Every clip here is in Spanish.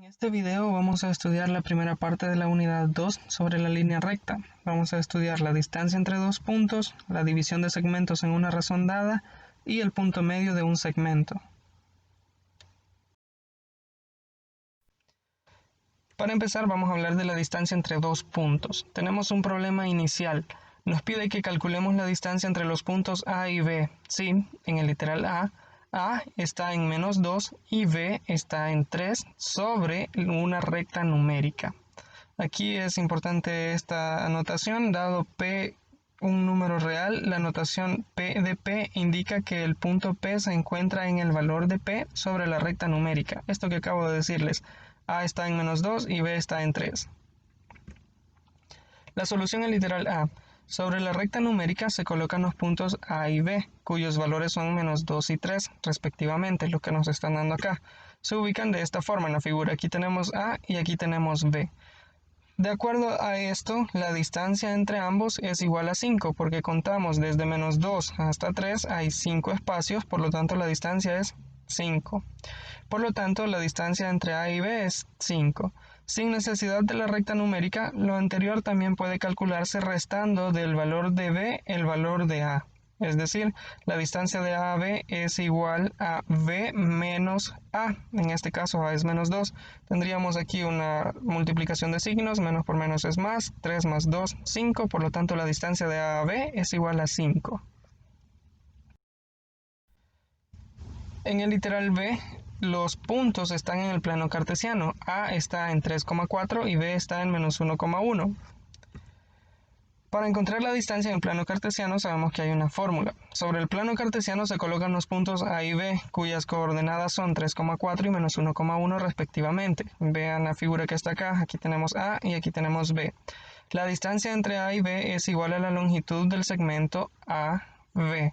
este video vamos a estudiar la primera parte de la unidad 2 sobre la línea recta. Vamos a estudiar la distancia entre dos puntos, la división de segmentos en una razón dada y el punto medio de un segmento. Para empezar vamos a hablar de la distancia entre dos puntos. Tenemos un problema inicial. Nos pide que calculemos la distancia entre los puntos A y B. Sí, en el literal A está en menos 2 y B está en 3 sobre una recta numérica. Aquí es importante esta anotación, dado P un número real, la notación P de P indica que el punto P se encuentra en el valor de P sobre la recta numérica. Esto que acabo de decirles, A está en menos 2 y B está en 3. La solución al literal A. Sobre la recta numérica se colocan los puntos A y B, cuyos valores son menos 2 y 3, respectivamente, lo que nos están dando acá. Se ubican de esta forma en la figura. Aquí tenemos A y aquí tenemos B. De acuerdo a esto, la distancia entre ambos es igual a 5, porque contamos desde menos 2 hasta 3, hay 5 espacios, por lo tanto la distancia es 5. Por lo tanto, la distancia entre A y B es 5. Sin necesidad de la recta numérica, lo anterior también puede calcularse restando del valor de B el valor de A. Es decir, la distancia de A a B es igual a B menos A. En este caso A es menos 2. Tendríamos aquí una multiplicación de signos. Menos por menos es más. 3 más 2, 5. Por lo tanto, la distancia de A a B es igual a 5. En el literal B, los puntos están en el plano cartesiano. A está en 3,4 y B está en menos 1,1. Para encontrar la distancia en el plano cartesiano sabemos que hay una fórmula. Sobre el plano cartesiano se colocan los puntos A y B, cuyas coordenadas son 3,4 y menos 1,1 respectivamente. Vean la figura que está acá, aquí tenemos A y aquí tenemos B. La distancia entre A y B es igual a la longitud del segmento AB.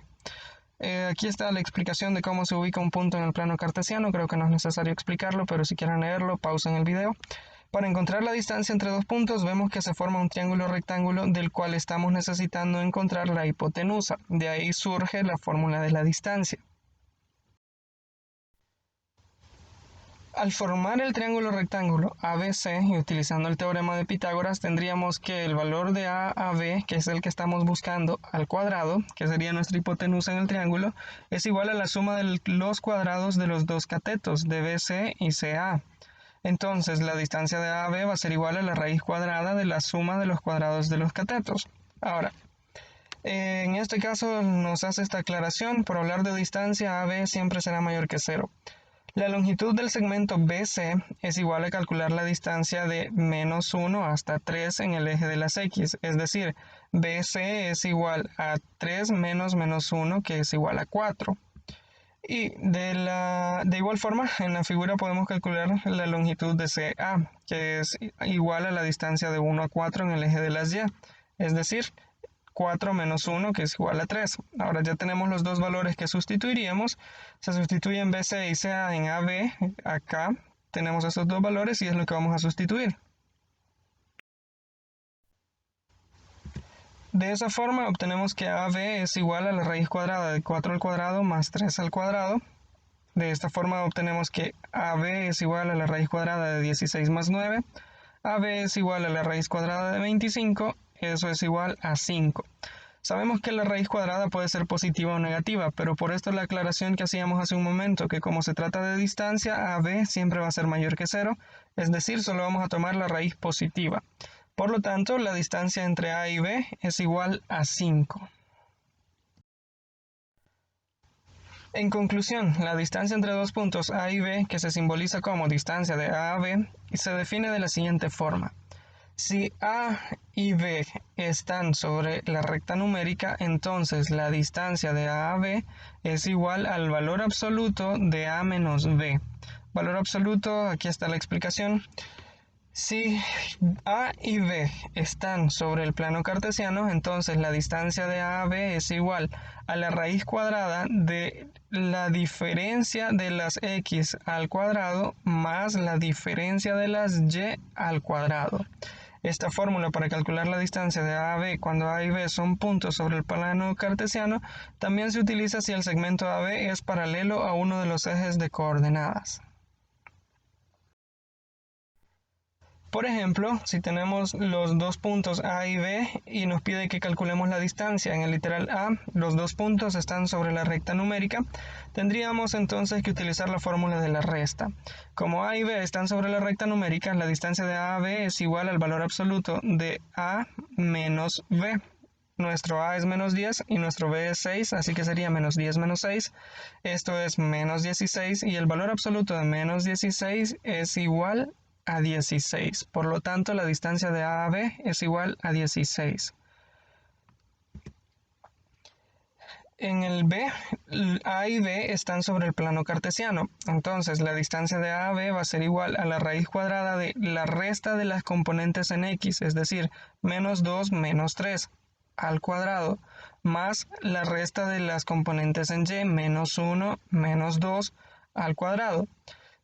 Aquí está la explicación de cómo se ubica un punto en el plano cartesiano. Creo que no es necesario explicarlo, pero si quieren leerlo, pausen el video. Para encontrar la distancia entre dos puntos, vemos que se forma un triángulo rectángulo del cual estamos necesitando encontrar la hipotenusa. De ahí surge la fórmula de la distancia. Al formar el triángulo rectángulo ABC y utilizando el teorema de Pitágoras, tendríamos que el valor de A a B, que es el que estamos buscando, al cuadrado, que sería nuestra hipotenusa en el triángulo, es igual a la suma de los cuadrados de los dos catetos, de BC y CA. Entonces, la distancia de A a B va a ser igual a la raíz cuadrada de la suma de los cuadrados de los catetos. Ahora, en este caso nos hace esta aclaración, por hablar de distancia, AB siempre será mayor que 0. La longitud del segmento BC es igual a calcular la distancia de menos 1 hasta 3 en el eje de las X, es decir, BC es igual a 3 menos menos 1, que es igual a 4. Y de igual forma, en la figura podemos calcular la longitud de CA, que es igual a la distancia de 1 a 4 en el eje de las Y, es decir, 4 menos 1, que es igual a 3. Ahora ya tenemos los dos valores que sustituiríamos. Se sustituyen BC y CA en AB. Acá tenemos esos dos valores y es lo que vamos a sustituir. De esa forma obtenemos que AB es igual a la raíz cuadrada de 4 al cuadrado más 3 al cuadrado. De esta forma obtenemos que AB es igual a la raíz cuadrada de 16 más 9. AB es igual a la raíz cuadrada de 25. Eso es igual a 5. Sabemos que la raíz cuadrada puede ser positiva o negativa, pero por esto la aclaración que hacíamos hace un momento, que como se trata de distancia, AB siempre va a ser mayor que 0, es decir, solo vamos a tomar la raíz positiva. Por lo tanto, la distancia entre A y B es igual a 5. En conclusión, la distancia entre dos puntos A y B, que se simboliza como distancia de A a B, se define de la siguiente forma. Si A y B están sobre la recta numérica, entonces la distancia de A a B es igual al valor absoluto de A menos B. Valor absoluto, aquí está la explicación. Si A y B están sobre el plano cartesiano, entonces la distancia de A a B es igual a la raíz cuadrada de la diferencia de las X al cuadrado más la diferencia de las Y al cuadrado. Esta fórmula para calcular la distancia de A a B cuando A y B son puntos sobre el plano cartesiano también se utiliza si el segmento AB es paralelo a uno de los ejes de coordenadas. Por ejemplo, si tenemos los dos puntos A y B y nos pide que calculemos la distancia en el literal A, los dos puntos están sobre la recta numérica, tendríamos entonces que utilizar la fórmula de la resta. Como A y B están sobre la recta numérica, la distancia de A a B es igual al valor absoluto de A menos B. Nuestro A es menos 10 y nuestro B es 6, así que sería menos 10 menos 6. Esto es menos 16 y el valor absoluto de menos 16 es igual a 16. Por lo tanto, la distancia de A a B es igual a 16. En el B, A y B están sobre el plano cartesiano. Entonces, la distancia de A a B va a ser igual a la raíz cuadrada de la resta de las componentes en X, es decir, menos 2 menos 3 al cuadrado, más la resta de las componentes en Y, menos 1 menos 2 al cuadrado.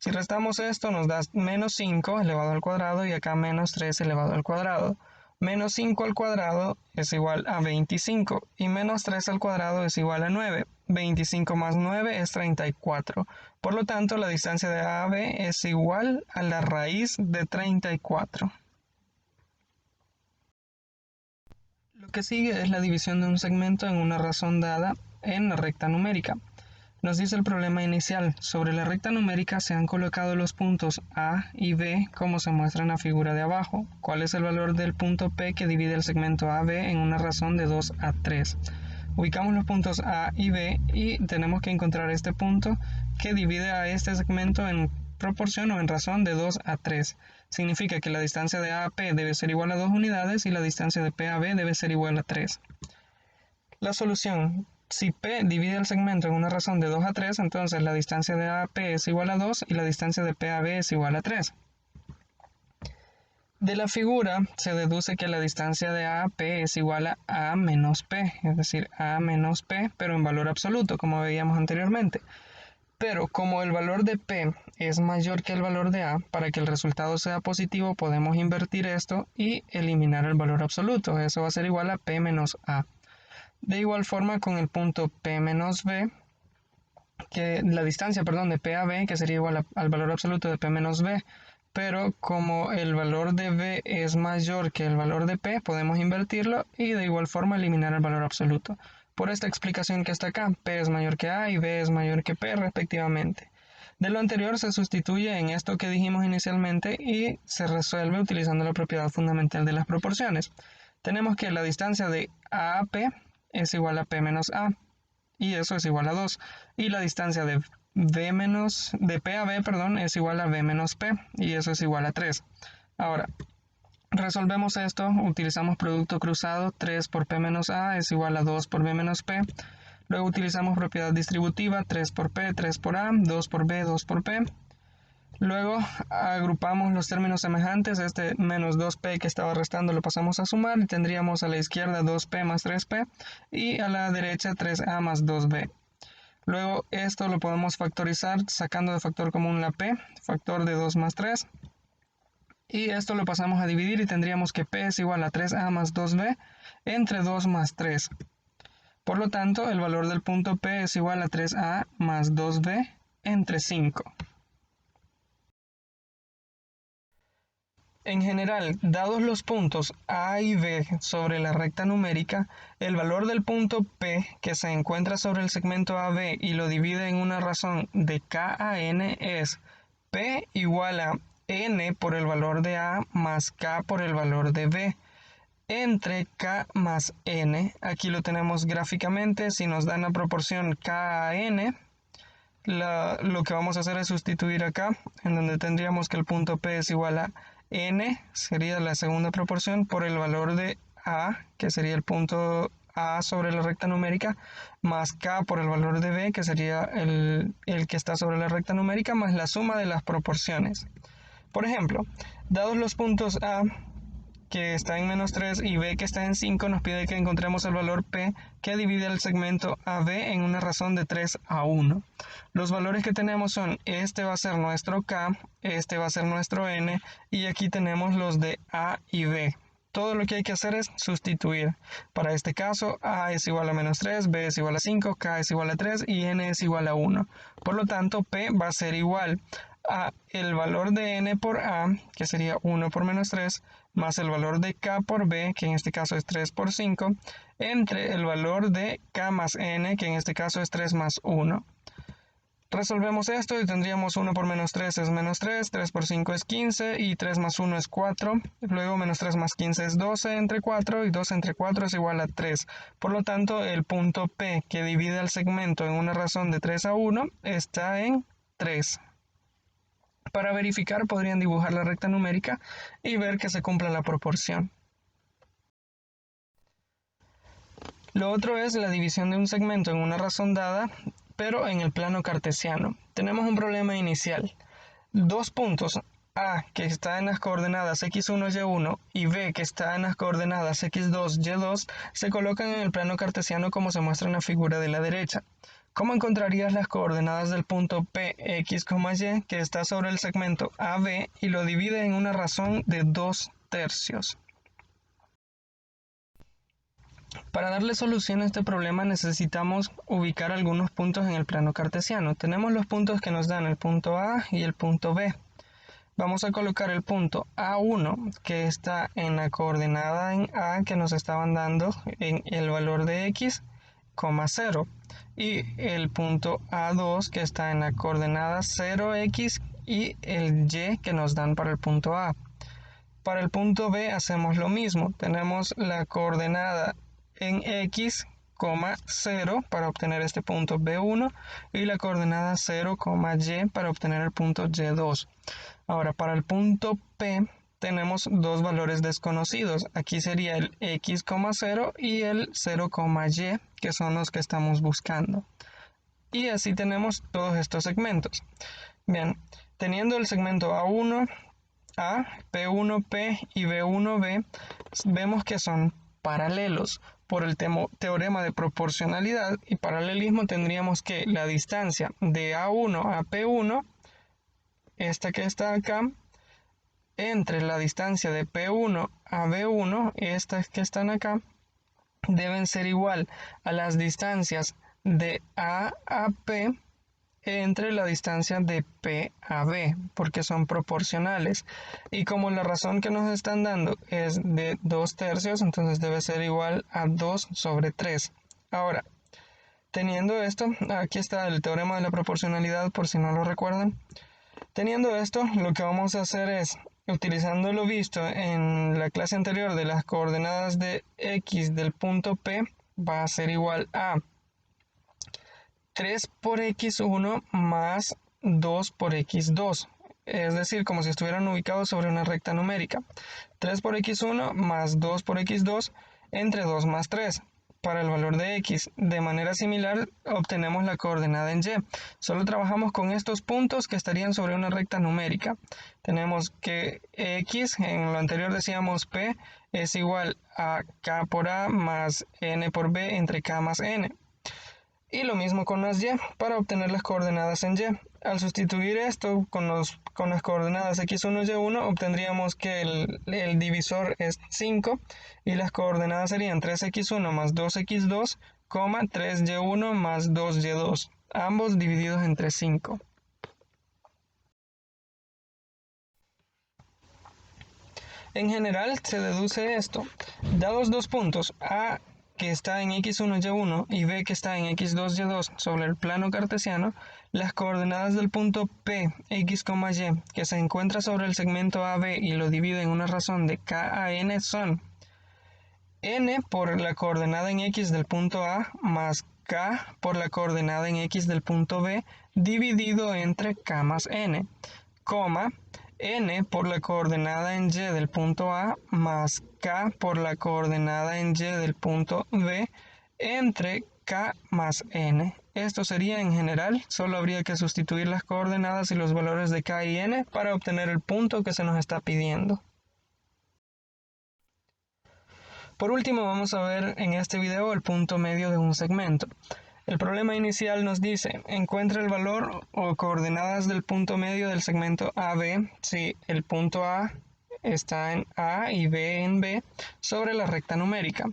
Si restamos esto nos da menos 5 elevado al cuadrado y acá menos 3 elevado al cuadrado. Menos 5 al cuadrado es igual a 25 y menos 3 al cuadrado es igual a 9. 25 más 9 es 34. Por lo tanto, la distancia de A a B es igual a la raíz de 34. Lo que sigue es la división de un segmento en una razón dada en la recta numérica. Nos dice el problema inicial, sobre la recta numérica se han colocado los puntos A y B como se muestra en la figura de abajo. ¿Cuál es el valor del punto P que divide el segmento AB en una razón de 2 a 3? Ubicamos los puntos A y B y tenemos que encontrar este punto que divide a este segmento en proporción o en razón de 2 a 3. Significa que la distancia de A a P debe ser igual a 2 unidades y la distancia de P a B debe ser igual a 3. La solución: si P divide el segmento en una razón de 2 a 3, entonces la distancia de A a P es igual a 2 y la distancia de P a B es igual a 3. De la figura se deduce que la distancia de A a P es igual a A menos P, es decir, A menos P, pero en valor absoluto, como veíamos anteriormente. Pero como el valor de P es mayor que el valor de A, para que el resultado sea positivo podemos invertir esto y eliminar el valor absoluto. Eso va a ser igual a P menos A. De igual forma con el punto P menos B, que la distancia, de P a B, que sería igual al valor absoluto de P menos B, pero como el valor de B es mayor que el valor de P, podemos invertirlo y de igual forma eliminar el valor absoluto. Por esta explicación que está acá, P es mayor que A y B es mayor que P respectivamente. De lo anterior se sustituye en esto que dijimos inicialmente y se resuelve utilizando la propiedad fundamental de las proporciones. Tenemos que la distancia de A a P es igual a P menos A, y eso es igual a 2. Y la distancia de P a B, es igual a B menos P, y eso es igual a 3. Ahora, resolvemos esto, utilizamos producto cruzado, 3 por P menos A es igual a 2 por B menos P. Luego utilizamos propiedad distributiva, 3 por P, 3 por A, 2 por B, 2 por P. Luego agrupamos los términos semejantes, este menos 2p que estaba restando lo pasamos a sumar y tendríamos a la izquierda 2p más 3p y a la derecha 3a más 2b. Luego esto lo podemos factorizar sacando de factor común la p, factor de 2 más 3. Y esto lo pasamos a dividir y tendríamos que p es igual a 3a más 2b entre 2 más 3. Por lo tanto, el valor del punto P es igual a 3a más 2b entre 5. En general, dados los puntos A y B sobre la recta numérica, el valor del punto P que se encuentra sobre el segmento AB y lo divide en una razón de K a N es P igual a N por el valor de A más K por el valor de B entre K más N. Aquí lo tenemos gráficamente, si nos dan la proporción K a N, lo que vamos a hacer es sustituir acá, en donde tendríamos que el punto P es igual a N, sería la segunda proporción, por el valor de A, que sería el punto A sobre la recta numérica, más K por el valor de B, que sería el que está sobre la recta numérica, más la suma de las proporciones. Por ejemplo, dados los puntos A, que está en menos 3 y B que está en 5, nos pide que encontremos el valor P que divide el segmento AB en una razón de 3 a 1. Los valores que tenemos son, este va a ser nuestro K, este va a ser nuestro N y aquí tenemos los de A y B. Todo lo que hay que hacer es sustituir. Para este caso, A es igual a menos 3, B es igual a 5, K es igual a 3 y N es igual a 1. Por lo tanto, P va a ser igual a el valor de n por a, que sería 1 por menos 3, más el valor de k por b, que en este caso es 3 por 5, entre el valor de k más n, que en este caso es 3 más 1. Resolvemos esto y tendríamos 1 por menos 3 es menos 3, 3 por 5 es 15 y 3 más 1 es 4. Luego menos 3 más 15 es 12 entre 4 y 12 entre 4 es igual a 3. Por lo tanto, el punto P que divide el segmento en una razón de 3 a 1 está en 3. Para verificar podrían dibujar la recta numérica y ver que se cumpla la proporción. Lo otro es la división de un segmento en una razón dada, pero en el plano cartesiano. Tenemos un problema inicial. Dos puntos, A que está en las coordenadas x1, y1 y B que está en las coordenadas x2, y2, se colocan en el plano cartesiano como se muestra en la figura de la derecha. ¿Cómo encontrarías las coordenadas del punto P, x, y que está sobre el segmento AB y lo divide en una razón de 2/3? Para darle solución a este problema necesitamos ubicar algunos puntos en el plano cartesiano. Tenemos los puntos que nos dan el punto A y el punto B. Vamos a colocar el punto A1 que está en la coordenada en A que nos estaban dando en el valor de x, 0. Y el punto A2 que está en la coordenada 0x y el y que nos dan para el punto A. Para el punto B hacemos lo mismo. Tenemos la coordenada en x, 0 para obtener este punto B1 y la coordenada 0, y para obtener el punto y2. Ahora, para el punto P tenemos dos valores desconocidos. Aquí sería el x, 0 y el 0, y, que son los que estamos buscando. Y así tenemos todos estos segmentos. Bien, teniendo el segmento A1, A, P1P y B1B, vemos que son paralelos. Por el teorema de proporcionalidad y paralelismo tendríamos que la distancia de A1 a P1, esta que está acá, entre la distancia de P1 a B1, estas que están acá, deben ser igual a las distancias de A a P entre la distancia de P a B, porque son proporcionales. Y como la razón que nos están dando es de 2/3, entonces debe ser igual a 2/3. Ahora, teniendo esto, aquí está el teorema de la proporcionalidad por si no lo recuerdan. Teniendo esto, lo que vamos a hacer es, utilizando lo visto en la clase anterior de las coordenadas de x del punto P, va a ser igual a 3 por x1 más 2 por x2. Es decir, como si estuvieran ubicados sobre una recta numérica. 3 por x1 más 2 por x2 entre 2 más 3 para el valor de x. De manera similar obtenemos la coordenada en y. Solo trabajamos con estos puntos que estarían sobre una recta numérica. Tenemos que x, en lo anterior decíamos p, es igual a k por a más n por b entre k más n. Y lo mismo con las y, para obtener las coordenadas en y. Al sustituir esto con las coordenadas x1 y y1, obtendríamos que el divisor es 5 y las coordenadas serían 3x1 más 2x2, 3y1 más 2y2, ambos divididos entre 5. En general se deduce esto. Dados dos puntos, A que está en x1, y1 y B que está en x2, y2 sobre el plano cartesiano, las coordenadas del punto P, x, y que se encuentra sobre el segmento AB y lo divide en una razón de k a n son n por la coordenada en x del punto A más k por la coordenada en x del punto B dividido entre k más n, n por la coordenada en y del punto A más k por la coordenada en y del punto B entre k más n. Esto sería en general, solo habría que sustituir las coordenadas y los valores de k y n para obtener el punto que se nos está pidiendo. Por último, vamos a ver en este video el punto medio de un segmento. El problema inicial nos dice, encuentra el valor o coordenadas del punto medio del segmento AB si el punto A está en A y B en B sobre la recta numérica.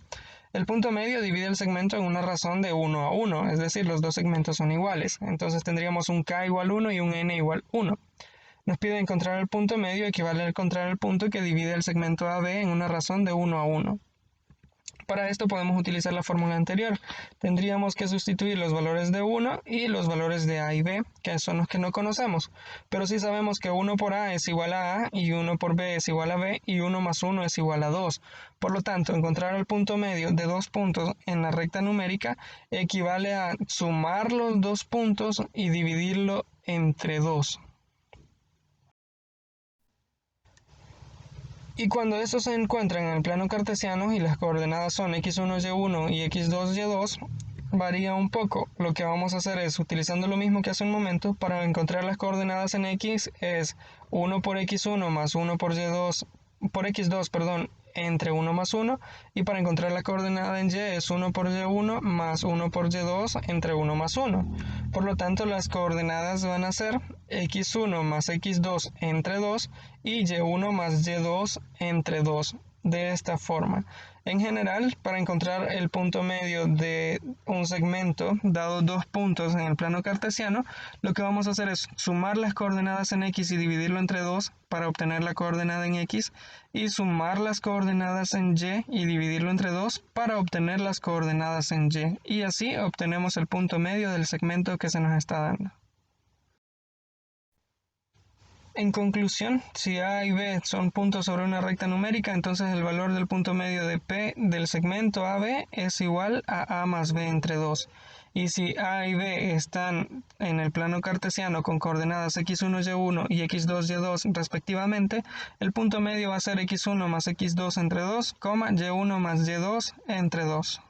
El punto medio divide el segmento en una razón de 1 a 1, es decir, los dos segmentos son iguales. Entonces tendríamos un K igual 1 y un N igual 1. Nos pide encontrar el punto medio, equivale a encontrar el punto que divide el segmento AB en una razón de 1 a 1. Para esto podemos utilizar la fórmula anterior. Tendríamos que sustituir los valores de 1 y los valores de A y B, que son los que no conocemos. Pero sí sabemos que 1 por A es igual a A y 1 por B es igual a B y 1 más 1 es igual a 2. Por lo tanto, encontrar el punto medio de dos puntos en la recta numérica equivale a sumar los dos puntos y dividirlo entre 2. Y cuando estos se encuentran en el plano cartesiano y las coordenadas son x1, y1 y x2, y2, varía un poco. Lo que vamos a hacer es, utilizando lo mismo que hace un momento, para encontrar las coordenadas en x es 1 por x1 más 1 por y2, por x2, perdón, entre 1 más 1, y para encontrar la coordenada en y es 1 por y1 más 1 por y2 entre 1 más 1. Por lo tanto, las coordenadas van a ser x1 más x2 entre 2 y y1 más y2 entre 2. De esta forma. En general, para encontrar el punto medio de un segmento, dado dos puntos en el plano cartesiano, lo que vamos a hacer es sumar las coordenadas en x y dividirlo entre 2 para obtener la coordenada en x, y sumar las coordenadas en y dividirlo entre 2 para obtener las coordenadas en y. Y así obtenemos el punto medio del segmento que se nos está dando. En conclusión, si A y B son puntos sobre una recta numérica, entonces el valor del punto medio de P del segmento AB es igual a A más B entre 2. Y si A y B están en el plano cartesiano con coordenadas x1, y1 y x2, y2 respectivamente, el punto medio va a ser x1 más x2 entre 2, y1 más y2 entre 2.